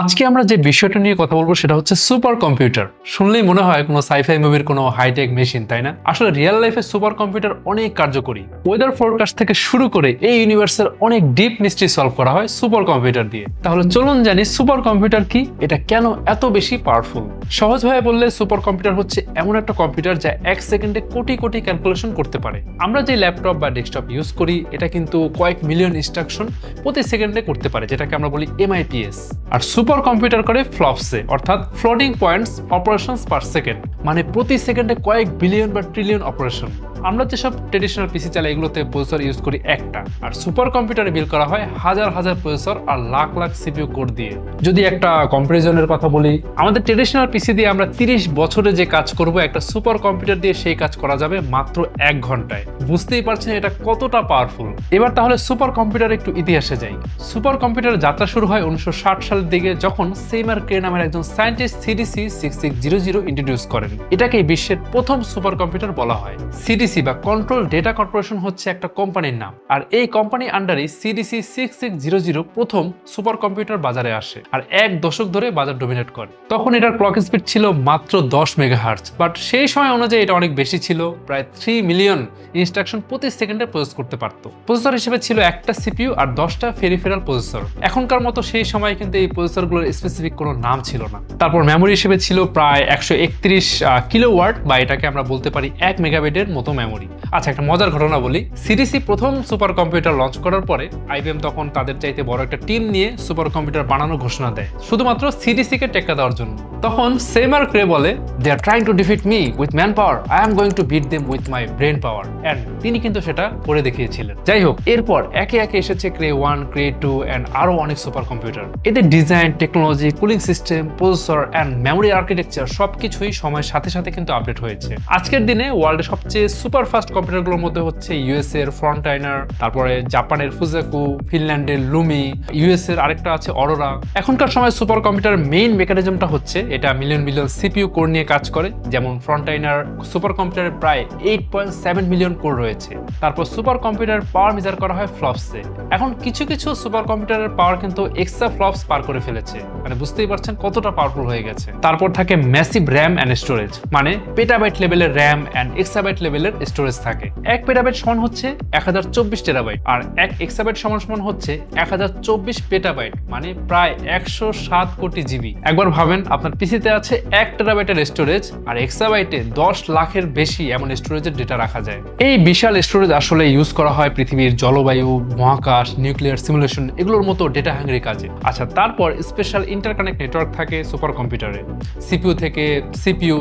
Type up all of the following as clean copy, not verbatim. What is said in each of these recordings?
আজকে আমরা যে বিষয়টা নিয়ে কথা বলবো সেটা হচ্ছে সুপার কম্পিউটার। শুনলেই মনে হয় কোনো সাইফাই মুভির কোনো হাইটেক মেশিন, তাই না? আসলে রিয়েল লাইফে সুপার কম্পিউটার অনেক কার্যকরী। ওয়েদার ফোরকাস্ট থেকে শুরু করে এই ইউনিভার্সের অনেক ডিপ মিস্ট্রি সলভ করা হয় সুপার কম্পিউটার দিয়ে। তাহলে চলুন জানি সুপার কম্পিউটার কি, এটা কেন এত বেশি পাওয়ারফুল। সহজভাবে বললে সুপার কম্পিউটার হচ্ছে এমন একটা কম্পিউটার যা এক সেকেন্ডে কোটি কোটি ক্যালকুলেশন করতে পারে। আমরা যে ল্যাপটপ বা ডেস্কটপ ইউজ করি এটা কিন্তু কয়েক মিলিয়ন ইনস্ট্রাকশন প্রতি সেকেন্ডে করতে পারে, যেটাকে আমরা বলি MIPS। আর সুপার কম্পিউটার করে ফ্লপসে, অর্থাৎ floating points operations per second, মানে প্রতি সেকেন্ডে কয়েক বিলিয়ন বা ট্রিলিয়ন অপারেশন। আমরা যেসব ট্রেডিশনাল পিসি চালাই এগুলোতে প্রসেসর ইউজ করি একটা, আর সুপার কম্পিউটারে বিল করা হয় হাজার হাজার প্রসেসর আর লাখ লাখ সিপিইউ কোর দিয়ে। যদি একটা কম্পারিজনের কথা বলি, আমাদের ট্রেডিশনাল পিসি দিয়ে আমরা 30 বছরে যে কাজ করব, একটা সুপার কম্পিউটার দিয়ে সেই কাজ করা যাবে মাত্র 1 ঘন্টায়। বুঝতেই পারছেন এটা কতটা পাওয়ারফুল। এবার তাহলে সুপার কম্পিউটার একটু ইতিহাসে যাই। সুপার কম্পিউটারের যাত্রা শুরু হয় 1960 সালের দিকে, যখন সেইমার ক্রে নামের একজন সায়েন্টিস্ট CDC 6600 ইন্ট্রোডিউস করেন। এটাকে বিশ্বের প্রথম সুপার কম্পিউটার বলা হয়। CDC বা কন্ট্রোল ডেটা কর্পোরেশন হচ্ছে একটা কোম্পানির নাম, আর এই কোম্পানির আন্ডারে CDC 6600 প্রথম সুপার কম্পিউটার বাজারে আসে, আর 1 দশক ধরে বাজার ডমিনেট করে। তখন এটার ক্লক স্পিড ছিল মাত্র 10 মেগাহার্টজ, বাট সেই সময় অনুযায়ী এটা অনেক বেশি ছিল। প্রায় 3 মিলিয়ন ইনস্ট্রাকশন প্রতি সেকেন্ডে প্রসেস করতে পারত। প্রসেসর হিসেবে ছিল একটা সিপিইউ আর 10টা পেরিফেরাল প্রসেসর। এখনকার মতো সেই সময় কিন্তু এই প্রসেসরগুলোর স্পেসিফিক কোনো নাম ছিল না। তারপর মেমোরি হিসেবে ছিল প্রায় 131 কিলোওয়াট, বা এটাকে আমরা বলতে পারি 1 মেগাবাইটের মতো মেমোরি। আচ্ছা, একটা মজার ঘটনা বলি। CDC প্রথম সুপার কম্পিউটার লঞ্চ করার পরে IBM তখন তাদের চাইতে বড় একটা টিম নিয়ে সুপার কম্পিউটার বানানোর ঘোষণা দেয়, শুধুমাত্র CDC কে টেক্কা দেওয়ার জন্য। তখন সেইমার ক্রে বলে, they are trying to defeat me with man power, I am going to beat them with my brain power. And তিনি কিন্তু সেটা করে দেখিয়েছিলেন। যাই হোক, এরপর একে একে এসেছে ক্রে 1, ক্রে 2 এন্ড আরো অনেক সুপার কম্পিউটার। এদের design, technology, cooling system, processor and memory architecture সবকিছুই সময়ের সাথে সাথে কিন্তু আপডেট হয়েছে। আজকের দিনে ওয়ার্ল্ডের সবচেয়ে সুপার ফাস্ট কম্পিউটারগুলোর মধ্যে হচ্ছে US এর ফ্রন্টাইনার, তারপরে জাপানের ফুজাকু, ফিনল্যান্ডের লুমি, US এর আরেকটা আছে অরোরা। এখনকার সময় সুপার কম্পিউটার মেইন মেকানিজমটা হচ্ছে এটা মিলিয়ন মিলিয়ন সিপিইউ কোর নিয়ে কাজ করে। যেমন ফ্রন্টাইনার সুপার কম্পিউটারের প্রায় 8.7 মিলিয়ন কোর রয়েছে। তারপর সুপার কম্পিউটারের পাওয়ার মেজার করা হয় ফ্লপসে। এখন কিছু কিছু সুপার কম্পিউটারের পাওয়ার কিন্তু এক্সট্রা ফ্লপস পার করে ফেলেছে, মানে বুঝতেই পারছেন কতটা পাওয়ারফুল হয়ে গেছে। তারপর থাকে ম্যাসিভ র্যাম এন্ড স্টোরেজ, মানে পেটাবাইট লেভেলের র্যাম এন্ড এক্সাবাইট লেভেলের স্টোরেজ থাকে। 1 পেটাবাইট সমান হচ্ছে 1024 টেরাবাইট, আর 1 এক্সাবাইট সমান হচ্ছে 1024 পেটাবাইট, মানে প্রায় 107 কোটি জিবি। একবার ভাবেন, আপনার পিসিতে আছে 1 টেরাবাইটের স্টোরেজ, আর এক্সাবাইটে 10 লাখের বেশি এমন স্টোরেজের ডেটা রাখা যায়। এই বিশাল স্টোরেজ আসলে ইউজ করা হয় পৃথিবীর জলবায়ু, মহাকাশ, নিউক্লিয়ার সিমুলেশন এগুলোর মতো ডেটা হাঙ্গ্রি কাজে। আচ্ছা, তারপর স্পেশাল ইন্টারকানেক্ট নেটওয়ার্ক থাকে সুপার কম্পিউটারে। সিপিইউ থেকে সিপিইউ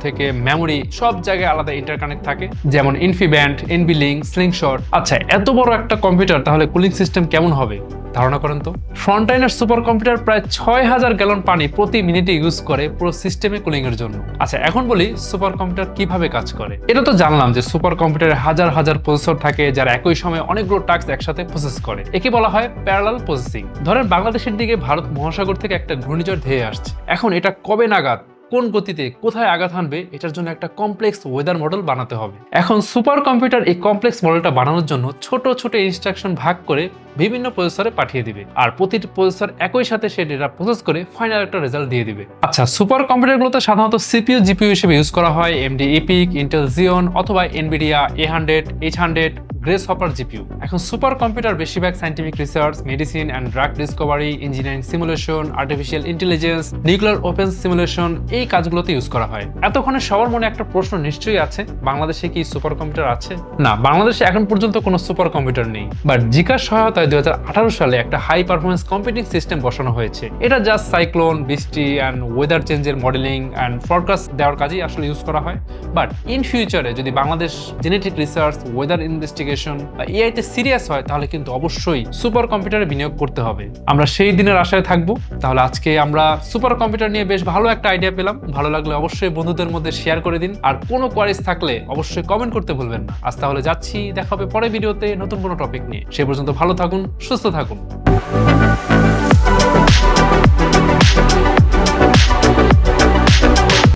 থেকে মেমোরি, সব জায়গায় আলাদা ইন্টারকানেক্ট থাকে, যেমন ইনফিব্যান্ড, এনবিলিং, স্লিংশট। আচ্ছা, এত বড় একটা কম্পিউটার, তাহলে কুলিং সিস্টেম কেমন হবে ধারণা করেন তো। ফ্রন্টাইনার সুপার কম্পিউটার প্রায় 6000 গ্যালন পানি প্রতি মিনিটে ইউজ করে পুরো সিস্টেমে কুলিং এর জন্য। আচ্ছা, এখন বলি সুপার কম্পিউটার কিভাবে কাজ করে। এটা তো জানলাম যে সুপার কম্পিউটারে হাজার হাজার প্রসেসর থাকে যারা একই সময়ে অনেকগুলো টাস্ক একসাথে প্রসেস করে। একে বলা হয় প্যারালাল প্রসেসিং। ধরেন বাংলাদেশের দিকে ভারত মহাসাগর থেকে একটা ঘূর্ণিঝড় ধেয়ে আসছে। এখন এটা কবে নাগাদ, কোন গতিতে, কোথায় আঘাত হানবে, এটার জন্য একটা কমপ্লেক্স ওয়েদার মডেল বানাতে হবে। এখন সুপার কম্পিউটার এই কমপ্লেক্স মডেলটা বানানোর জন্য ছোট ছোট ইনস্ট্রাকশন ভাগ করে বিভিন্ন প্রসেসরে পাঠিয়ে দিবে, আর প্রতিটি প্রসেসর একই সাথে সেই ডেটা প্রসেস করে ফাইনাল একটা রেজাল্ট দিয়ে দিবে। আচ্ছা, সুপার কম্পিউটারগুলোতে সাধারণত CPU, GPU হিসেবে ইউজ করা হয় AMD EPIC, Intel Xeon অথবা NVIDIA A100, H100, grace hopper GPU। এখন সুপার কম্পিউটার বেশিরভাগ scientific research, medicine and drug Discovery, engineering simulation, artificial intelligence, nuclear open simulation এই কাজগুলোতে ইউজ করা হয়। এতক্ষণে সবার মনে একটা প্রশ্ন নিশ্চয়ই আছে, বাংলাদেশে কি সুপার কম্পিউটার আছে? না, বাংলাদেশে এখন পর্যন্ত কোনো সুপার কম্পিউটার নেই, বাট জিকার সহায়তায় 2018 সালে একটা হাই পারফরমেন্স কম্পিউটিং সিস্টেম বসানো হয়েছে। এটা জাস্ট সাইক্লোন, বৃষ্টি অ্যান্ড ওয়েদার চেঞ্জের মডেলিং অ্যান্ড ফরকাস্ট দেওয়ার কাজেই আসলে ইউজ করা হয়। বাট ইন ফিউচারে যদি Bangladesh genetic research, weather investigation বা AI তে সিরিয়াস হয়, তাহলে কিন্তু অবশ্যই সুপার কম্পিউটারে বিনিয়োগ করতে হবে। আমরা সেই দিনের আশায় থাকবো। তাহলে আজকে আমরা সুপার কম্পিউটার নিয়ে বেশ ভালো একটা আইডিয়া পেলাম। ভালো লাগলে অবশ্যই বন্ধুদের মধ্যে শেয়ার করে দিন, আর কোনো কোয়ারিজ থাকলে অবশ্যই কমেন্ট করতে ভুলবেন না। আজ তাহলে যাচ্ছি, দেখা হবে পরের ভিডিওতে নতুন কোনো টপিক নিয়ে। সে পর্যন্ত ভালো থাকুন, সুস্থ থাকুন।